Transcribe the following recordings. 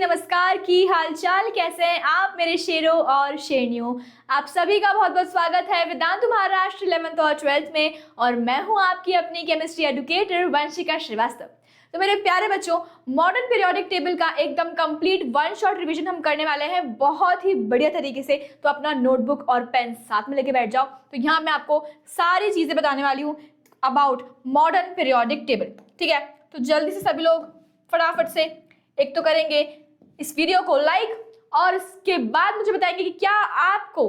नमस्कार, की हालचाल कैसे हैं आप मेरे शेरों और शेरनियों। आप सभी का बहुत बहुत स्वागत है वेदांतु महाराष्ट्र 11th और 12th में, और मैं हूं आपकी अपनी केमिस्ट्री एडुकेटर वंशिका श्रीवास्तव। तो मेरे प्यारे बच्चों, मॉडर्न पीरियोडिक टेबल का एकदम कंप्लीट वन शॉट रिवीजन हम करने वाले हैं बहुत ही बढ़िया तरीके से। तो अपना नोटबुक और पेन साथ में लेके बैठ जाओ। तो यहाँ मैं आपको सारी चीजें बताने वाली हूँ अबाउट मॉडर्न पीरियोडिक टेबल। ठीक है, तो जल्दी से सभी लोग फटाफट से एक तो करेंगे इस वीडियो को लाइक, और इसके बाद मुझे बताएंगे कि क्या आपको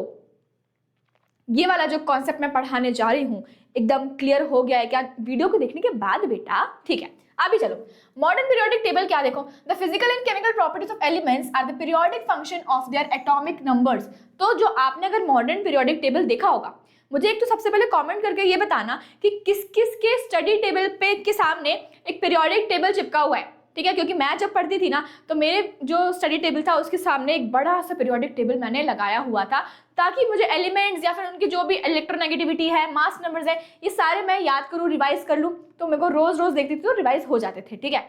ये वाला जो कॉन्सेप्ट मैं पढ़ाने जा रही हूँ एकदम क्लियर हो गया है क्या वीडियो को देखने के बाद बेटा। ठीक है, अभी चलो मॉडर्न पीरियोडिक टेबल क्या देखो। The physical and chemical properties of elements are the periodic function of their atomic numbers. तो जो आपने अगर मॉडर्न पीरियोडिक टेबल देखा होगा, मुझे एक तो सबसे पहले कमेंट करके ये बताना कि किस किस के स्टडी टेबल पे के सामने एक पीरियोडिक टेबल चिपका हुआ है। ठीक है, क्योंकि मैं जब पढ़ती थी ना तो मेरे जो स्टडी टेबल था उसके सामने एक बड़ा सा पीरियोडिक टेबल मैंने लगाया हुआ था, ताकि मुझे एलिमेंट्स या फिर उनकी जो भी इलेक्ट्रोनेगेटिविटी है, मास नंबर्स है, ये सारे मैं याद करूँ, रिवाइज कर लूँ। तो मेरे को रोज रोज देखती थी तो रिवाइज हो जाते थे। ठीक है,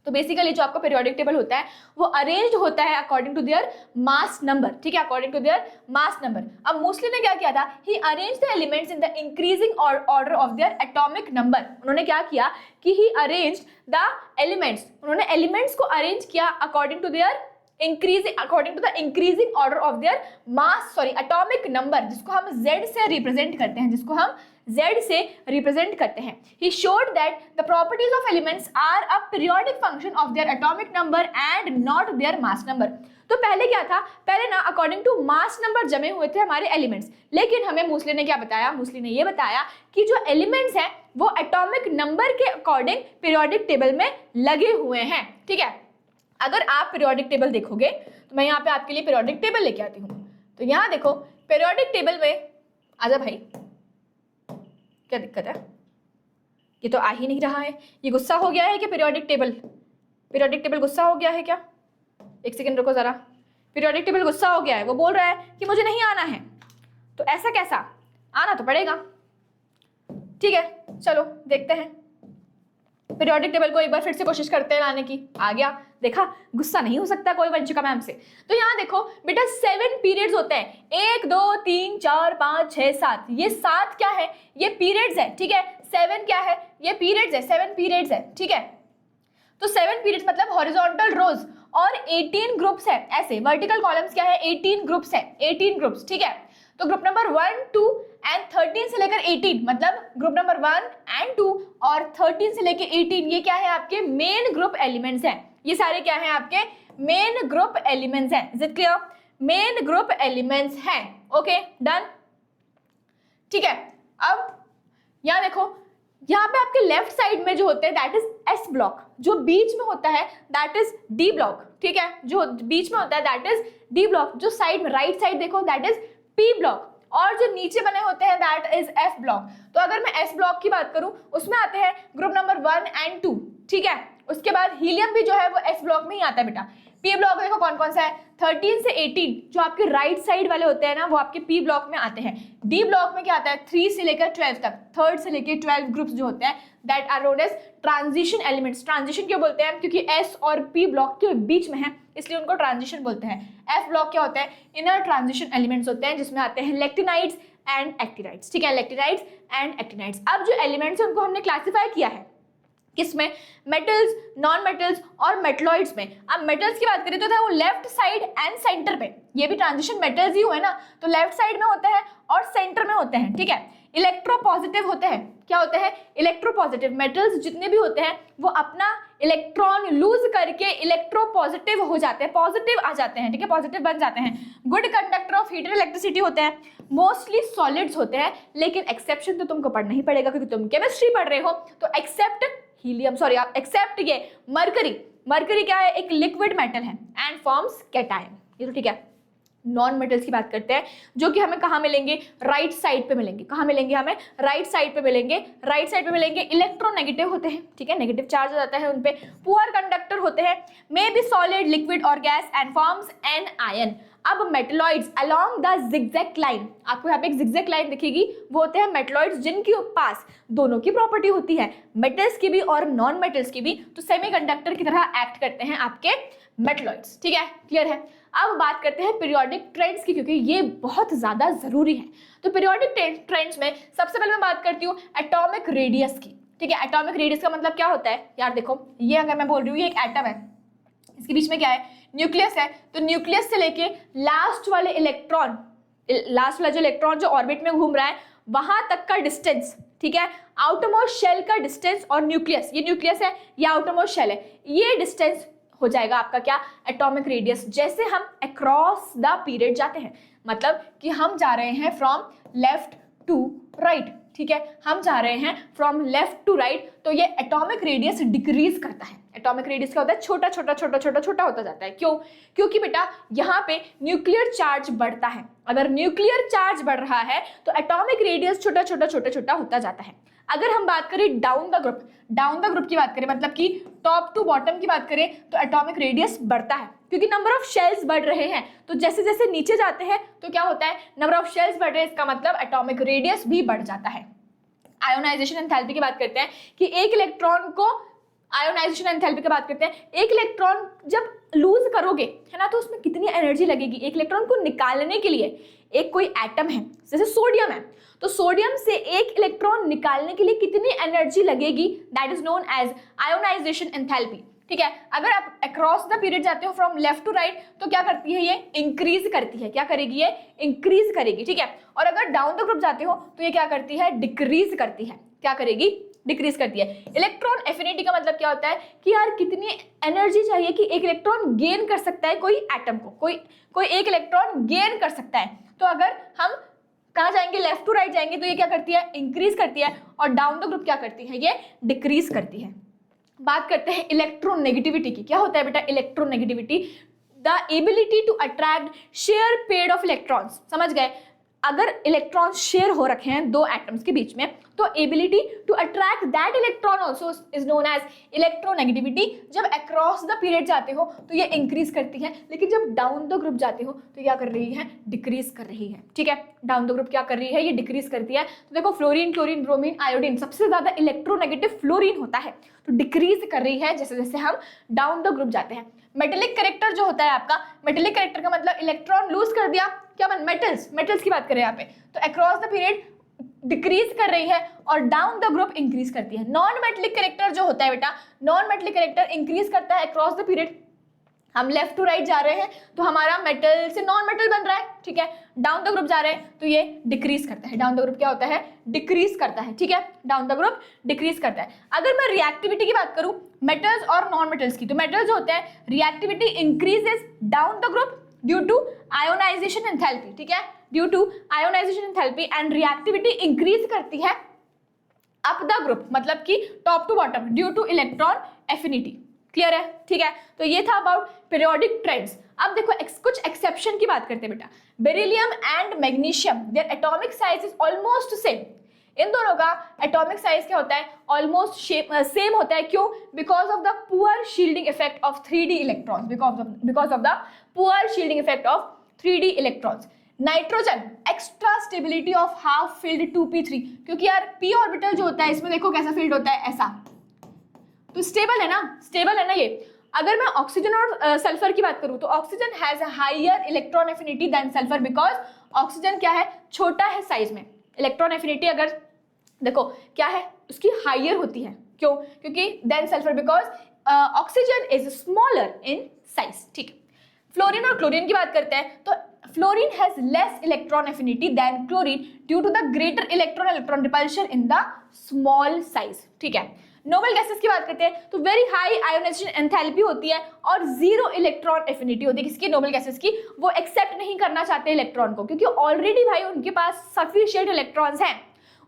तो बेसिकली जो आपका पीरियोडिक टेबल होता है वो अरेंज्ड होता है according to their mass number. ठीक है, according to their mass number. अब मोस्टली ने क्या किया था, he arranged the elements in the increasing order of their atomic number. उन्होंने क्या किया कि ही अरेंज्ड द एलिमेंट्स, उन्होंने एलिमेंट्स को अरेंज किया according to their according to the increasing order of their mass atomic number, जिसको हम Z से रिप्रेजेंट करते हैं, जिसको हम Z से रिप्रेजेंट करते हैं। He showed that the properties of elements are a periodic function of their atomic number and not their mass number। तो पहले क्या था, पहले ना अकॉर्डिंग टू मास नंबर जमे हुए थे हमारे एलिमेंट्स, लेकिन हमें मूसली ने क्या बताया, मूसली ने ये बताया कि जो एलिमेंट्स हैं वो एटॉमिक नंबर के अकॉर्डिंग पीरियोडिक टेबल में लगे हुए हैं। ठीक है, अगर आप पीरियोडिक टेबल देखोगे तो मैं यहाँ पे आपके लिए पीरियोडिक टेबल लेके आती हूँ। तो यहाँ देखो पीरियोडिक टेबल में, आजा भाई, क्या दिक्कत है, ये तो आ ही नहीं रहा है। ये गुस्सा हो गया है कि पीरियोडिक टेबल गुस्सा हो गया है क्या? एक सेकंड रुको जरा। पीरियोडिक टेबल गुस्सा हो गया है, वो बोल रहा है कि मुझे नहीं आना है। तो ऐसा कैसा, आना तो पड़ेगा। ठीक है, चलो देखते हैं पीरियोडिक टेबल को एक बार फिर से कोशिश करते हैं लाने की। आ गया, देखा, गुस्सा नहीं हो सकता कोई वंशिका मैम से। तो यहाँ देखो बेटा 7 पीरियड्स होते हैं, 1 2 3 4 5 6 7। ये 7 क्या है, ये पीरियड्स है। ठीक है, 7 क्या है, ये पीरियड्स है, 7 पीरियड्स है। ठीक है, तो 7 पीरियड्स मतलब हॉरिजॉन्टल रोज, और 18 ग्रुप्स है। ऐसे वर्टिकल कॉलम्स क्या है, 18 ग्रुप्स है, 18 ग्रुप्स। ठीक है, तो ग्रुप नंबर 1 2 एंड 13 से लेकर 18, मतलब ग्रुप नंबर 1 एंड 2 और 13 से लेकर 18, ये क्या है, आपके मेन ग्रुप एलिमेंट्स हैं। ये सारे क्या हैं, आपके मेन ग्रुप एलिमेंट्स हैं। Is it clear? Main group elements हैं। Okay, done. ठीक है, अब यहाँ देखो, यहाँ पे आपके लेफ्ट साइड में जो होते हैं दैट इज एस ब्लॉक, जो बीच में होता है दैट इज डी ब्लॉक। ठीक है, जो बीच में होता है दैट इज डी ब्लॉक, जो साइड में राइट साइड देखो दैट इज पी ब्लॉक, और जो नीचे बने होते हैं दैट इज एफ ब्लॉक। तो अगर मैं एस ब्लॉक की बात करूं, उसमें आते हैं ग्रुप नंबर 1 एंड 2। ठीक है, उसके बाद हीलियम भी जो है वो एस ब्लॉक में ही आता है बेटा। पी ब्लॉक देखो कौन कौन सा है, 13 से 18 जो आपके राइट साइड वाले होते हैं ना, वो आपके पी ब्लॉक में आते हैं। डी ब्लॉक में क्या आता है, 3 से लेकर 12 तक, 3 से लेकर 12 ग्रुप्स जो होते हैं that are known as transition elements. Transition क्यों बोलते हैं, क्योंकि एस और पी ब्लॉक के बीच में है, इसलिए उनको ट्रांजिशन बोलते हैं। एफ ब्लॉक क्या होता है, इनर ट्रांजिशन एलिमेंट्स होते हैं, जिसमें आते हैं लेक्टिनाइड्स एंड एक्टिनाइड्स। ठीक है, लेक्टिनाइड्स एंड एक्टिनाइड्स। अब जो एलिमेंट्स हैं उनको हमने क्लासिफाई किया है किसमें, मेटल्स, नॉन मेटल्स और मेटलॉइड्स में। अब मेटल्स की बात करें तो वो लेफ्ट साइड एंड सेंटर पे, ये भी ट्रांजिशन मेटल्स ही हुए ना, तो लेफ्ट साइड में होते हैं और सेंटर में होते हैं। ठीक है, इलेक्ट्रोपॉजिटिव होते हैं। क्या होते हैं, इलेक्ट्रोपॉजिटिव। मेटल्स जितने भी होते हैं वो अपना इलेक्ट्रॉन लूज करके इलेक्ट्रोपॉजिटिव हो जाते हैं, पॉजिटिव आ जाते हैं। ठीक है, पॉजिटिव बन जाते हैं। Good conductor of heat and electricity होते हैं। मोस्टली सॉलिड्स होते हैं, लेकिन एक्सेप्शन तो तुमको पढ़ना ही पड़ेगा क्योंकि तुम केमिस्ट्री पढ़ रहे हो। तो एक्सेप्ट हीलियम, सॉरी आप एक्सेप्ट ये मरकरी क्या है, एक लिक्विड मेटल है एंड फॉर्म्स कैटायन। ये तो ठीक है। नॉन मेटल्स की बात करते हैं, जो कि हमें कहाँ मिलेंगे, राइट साइड पे मिलेंगे। कहाँ मिलेंगे, हमें राइट साइड पे मिलेंगे। राइट साइड पे मिलेंगे, इलेक्ट्रोनेगेटिव होते हैं। ठीक है, नेगेटिव चार्ज हो जाता है उनपे, पुअर कंडक्टर होते हैं, मे बी सॉलिड, लिक्विड और gas and forms an ion. अब metalloids along the zigzag line, आपको यहाँ पे एक जिगजैग लाइन दिखेगी, वो होते हैं मेटलॉइड्स, जिनके पास दोनों की प्रॉपर्टी होती है, मेटल्स की भी और नॉन मेटल्स की भी। तो सेमीकंडक्टर की तरह एक्ट करते हैं आपके मेटलॉइड्स। ठीक है, क्लियर है। अब बात करते हैं पीरियोडिक ट्रेंड्स की, क्योंकि ये बहुत ज्यादा जरूरी है। तो पीरियोडिक ट्रेंड्स में सबसे पहले मैं बात करती हूँ एटॉमिक रेडियस की। ठीक है, एटॉमिक रेडियस का मतलब क्या होता है यार, देखो ये अगर मैं बोल रही हूँ ये एक एटम है, इसके बीच में क्या है, न्यूक्लियस है, तो न्यूक्लियस से लेके लास्ट वाले इलेक्ट्रॉन, लास्ट वाला जो इलेक्ट्रॉन जो ऑर्बिट में घूम रहा है वहां तक का डिस्टेंस, ठीक है, आउटरमोस्ट शेल का डिस्टेंस और न्यूक्लियस, ये न्यूक्लियस है, ये आउटरमोस्ट शेल है, ये डिस्टेंस हो जाएगा आपका क्या, एटॉमिक रेडियस। जैसे हम अक्रॉस द पीरियड जाते हैं, मतलब कि हम जा रहे हैं फ्रॉम लेफ्ट टू राइट, ठीक है, हम जा रहे हैं फ्रॉम लेफ्ट टू राइट, तो ये एटॉमिक रेडियस डिक्रीज करता है। एटॉमिक रेडियस क्या होता है, छोटा छोटा छोटा छोटा छोटा होता जाता है। क्यों? क्योंकि बेटा यहाँ पे न्यूक्लियर चार्ज बढ़ता है। अगर न्यूक्लियर चार्ज बढ़ रहा है तो एटॉमिक रेडियस छोटा छोटा छोटा छोटा होता जाता है। अगर हम बात करें डाउन द ग्रुप की बात करें, मतलब कि टॉप टू बॉटम की बात करें, तो एटॉमिक रेडियस बढ़ता है क्योंकि नंबर ऑफ शेल्स बढ़ रहे हैं। तो जैसे जैसे नीचे जाते हैं तो क्या होता है, नंबर ऑफ शेल्स बढ़ रहे हैं, इसका मतलब एटॉमिक रेडियस भी बढ़ जाता है। आयोनाइजेशन एंथैल्पी की बात करते हैं कि एक इलेक्ट्रॉन को, आयोनाइजेशन एंथैल्पी की बात करते हैं, एक इलेक्ट्रॉन जब लूज करोगे है ना, तो उसमें कितनी एनर्जी लगेगी। एक इलेक्ट्रॉन को निकालने के लिए, एक कोई एटम है जैसे सोडियम है, तो सोडियम से एक इलेक्ट्रॉन निकालने के लिए कितनी एनर्जी लगेगी, that is known as ionisation enthalpy. ठीक है, अगर आप अक्रॉस द पीरियड जाते हो फ्रॉम लेफ्ट टू राइट तो क्या करती है, ये इंक्रीज करती है। क्या करेगी, ये इंक्रीज करेगी। ठीक है, और अगर डाउन द ग्रुप जाते हो तो ये क्या करती है, डिक्रीज करती है। क्या करेगी, डिक्रीज करती है। इलेक्ट्रॉन एफिनिटी का मतलब क्या होता है कि यार कितनी एनर्जी चाहिए कि एक इलेक्ट्रॉन गेन कर सकता है, कोई एटम को कोई एक इलेक्ट्रॉन गेन कर सकता है। तो अगर हम कहाँ जाएंगे, लेफ्ट टू राइट जाएंगे, तो ये क्या करती है, इंक्रीज करती है, और डाउन द ग्रुप क्या करती है, ये डिक्रीज करती है। बात करते हैं इलेक्ट्रोनेगेटिविटी की। क्या होता है बेटा electronegativity, the ability to attract share pair of electrons. समझ गए, अगर इलेक्ट्रॉन शेयर हो रखे हैं दो एटम्स के बीच में, तो ability to attract that electron also is known as electronegativity. जब अक्रॉस द पीरियड जाते हो तो ये इंक्रीज करती है, लेकिन जब डाउन द ग्रुप जाते हो तो क्या कर रही है, डिक्रीज कर रही है। ठीक है, डाउन द ग्रुप क्या कर रही है, ये डिक्रीज करती है। तो देखो फ्लोरीन, क्लोरीन, ब्रोमीन, आयोडीन, सबसे ज्यादा इलेक्ट्रोनेगेटिव फ्लोरीन होता है, तो डिक्रीज कर रही है जैसे जैसे हम डाउन द ग्रुप जाते हैं। मेटेलिक कैरेक्टर जो होता है आपका, मेटेलिक कैरेक्टर का मतलब इलेक्ट्रॉन लूज कर दिया, क्या बन, मेटल्स की बात करें यहाँ पे, तो अक्रॉस द पीरियड डिक्रीज कर रही है और डाउन द ग्रुप इंक्रीज करती है। नॉन मेटेलिक कैरेक्टर जो होता है बेटा, नॉन मेटेलिक कैरेक्टर इंक्रीज करता है अक्रॉस द पीरियड। हम लेफ्ट टू राइट जा रहे हैं तो हमारा मेटल से नॉन मेटल बन रहा है। ठीक है, डाउन द ग्रुप जा रहे हैं तो ये डिक्रीज करता है। डाउन द ग्रुप क्या होता है, डिक्रीज करता है। ठीक है, डाउन द ग्रुप डिक्रीज करता है। अगर मैं रिएक्टिविटी की बात करूं मेटल्स और नॉन मेटल्स की, तो मेटल्स जो होते हैं reactivity increases down the group due to ionisation enthalpy. ठीक है, due to ionisation enthalpy, and reactivity increase करती है अप द ग्रुप, मतलब कि top to bottom, due to electron affinity. Clear है? ठीक है, तो ये था अबाउट पीरियोडिक ट्रेंड्स। अब देखो कुछ एक्सेप्शन की बात करते हैं बेटा। Beryllium and magnesium, their atomic size is almost same. इन दोनों का एटॉमिक साइज क्या होता है, ऑलमोस्ट सेम होता है। क्यों? Because of the poor shielding effect of 3D electrons, because of the poor shielding effect of 3D electrons. Nitrogen extra stability of half field 2p3, क्योंकि यार p ऑर्बिटल जो होता है इसमें देखो कैसा फील्ड होता है, ऐसा, तो स्टेबल है ना ये। अगर मैं ऑक्सीजन और सल्फर की बात करूं तो oxygen has a higher electron affinity than sulphur, because oxygen क्या है, छोटा है साइज में। इलेक्ट्रॉन एफिनिटी अगर देखो क्या है, उसकी हायर होती है। क्यों? क्योंकि than sulphur, because oxygen is smaller in size. ठीक है, फ्लोरीन और क्लोरीन की बात करते हैं तो fluorine has less electron affinity than chlorine due to the greater electron repulsion in the small size. ठीक है, नोबल गैसेस की बात करते हैं तो वेरी हाई आयोनाइजेशन एंथैल्पी होती है और जीरो इलेक्ट्रॉन एफिनिटी होती है किसकी, नोबल गैसेस की। वो एक्सेप्ट नहीं करना चाहते इलेक्ट्रॉन को, क्योंकि ऑलरेडी भाई उनके पास सफिशिएंट इलेक्ट्रॉन्स हैं,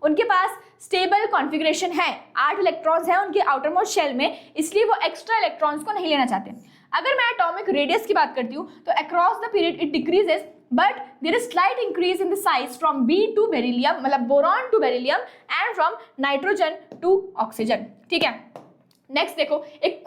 उनके पास स्टेबल कॉन्फ़िगरेशन है, 8 इलेक्ट्रॉन्स हैं उनके आउटर मोस्ट शेल में, इसलिए वो एक्स्ट्रा इलेक्ट्रॉन्स को नहीं लेना चाहते। अगर मैं एटॉमिक रेडियस की बात करती हूँ तो across the period it decreases, but there is slight increase in the size from B to beryllium, मतलब boron to beryllium, and from nitrogen to oxygen. ठीक है, नेक्स्ट देखो एक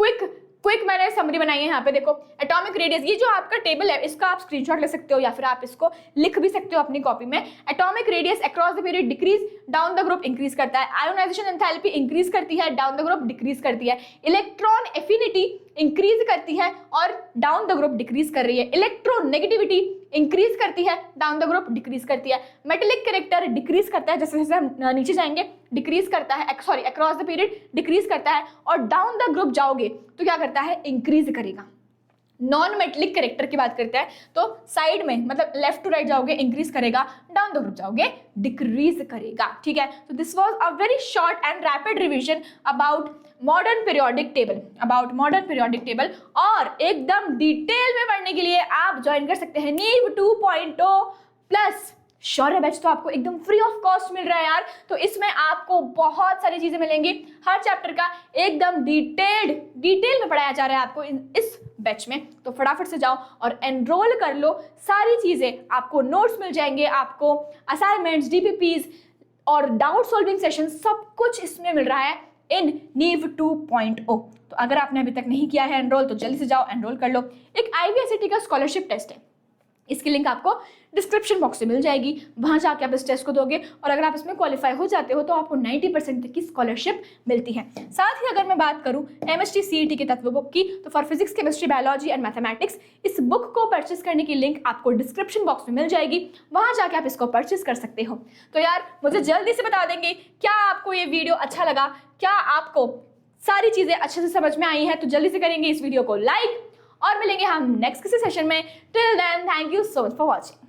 क्विक मैंने समरी बनाई है यहाँ पे। देखो एटॉमिक रेडियस, ये जो आपका टेबल है इसका आप स्क्रीनशॉट ले सकते हो या फिर आप इसको लिख भी सकते हो अपनी कॉपी में। Atomic radius across the period decrease, down the group increase करता है। आयोनाइजेशन एंथैल्पी इंक्रीज करती है, डाउन द ग्रुप डिक्रीज करती है। इलेक्ट्रॉन एफिनिटी इंक्रीज करती है और डाउन द ग्रुप डिक्रीज कर रही है। इलेक्ट्रोनेगेटिविटी इंक्रीज करती है, डाउन द ग्रुप डिक्रीज करती है। मेटेलिक कैरेक्टर डिक्रीज करता है, जैसे जैसे हम नीचे जाएंगे डिक्रीज करता है, sorry across the period decrease करता है, और डाउन द ग्रुप जाओगे तो क्या करता है, इंक्रीज करेगा। नॉन मेटेलिक कैरेक्टर की बात करते हैं तो साइड में मतलब लेफ्ट टू राइट जाओगे इंक्रीज करेगा, डाउन द ग्रुप जाओगे डिक्रीज करेगा। ठीक है, तो this was a very short and rapid revision about modern periodic table, और एकदम डिटेल में पढ़ने के लिए आप ज्वाइन कर सकते हैं नीव 2.0 प्लस शौर्य बैच। तो आपको एकदम फ्री ऑफ कॉस्ट मिल रहा है यार, तो इसमें आपको बहुत सारी चीजें मिलेंगी, हर चैप्टर का एकदम डिटेल में पढ़ाया जा रहा है आपको इस बैच में। तो फटाफट से जाओ और एनरोल कर लो, सारी चीजें आपको, नोट्स मिल जाएंगे आपको, असाइनमेंट्स, डीपीपीज और डाउट सॉल्विंग सेशन, सब कुछ इसमें मिल रहा है इन नीव 2.0। तो अगर आपने अभी तक नहीं किया है एनरोल तो जल्दी से जाओ एनरोल कर लो। एक IBSET का स्कॉलरशिप टेस्ट है, इसकी लिंक आपको डिस्क्रिप्शन बॉक्स में मिल जाएगी, वहां जाके आप इस टेस्ट को दोगे और अगर आप इसमें क्वालिफाई हो जाते हो तो आपको 90% तक की स्कॉलरशिप मिलती है। साथ ही अगर मैं बात करूं MST CET के तत्व बुक की, तो for physics, chemistry, biology and mathematics, इस बुक को परचेस करने की लिंक आपको डिस्क्रिप्शन बॉक्स में मिल जाएगी, वहां जाके आप इसको परचेस कर सकते हो। तो यार मुझे जल्दी से बता देंगे क्या आपको ये वीडियो अच्छा लगा, क्या आपको सारी चीजें अच्छे से समझ में आई है, तो जल्दी से करेंगे इस वीडियो को लाइक, और मिलेंगे हम नेक्स्ट किसी सेशन में। Till then thank you so much for watching.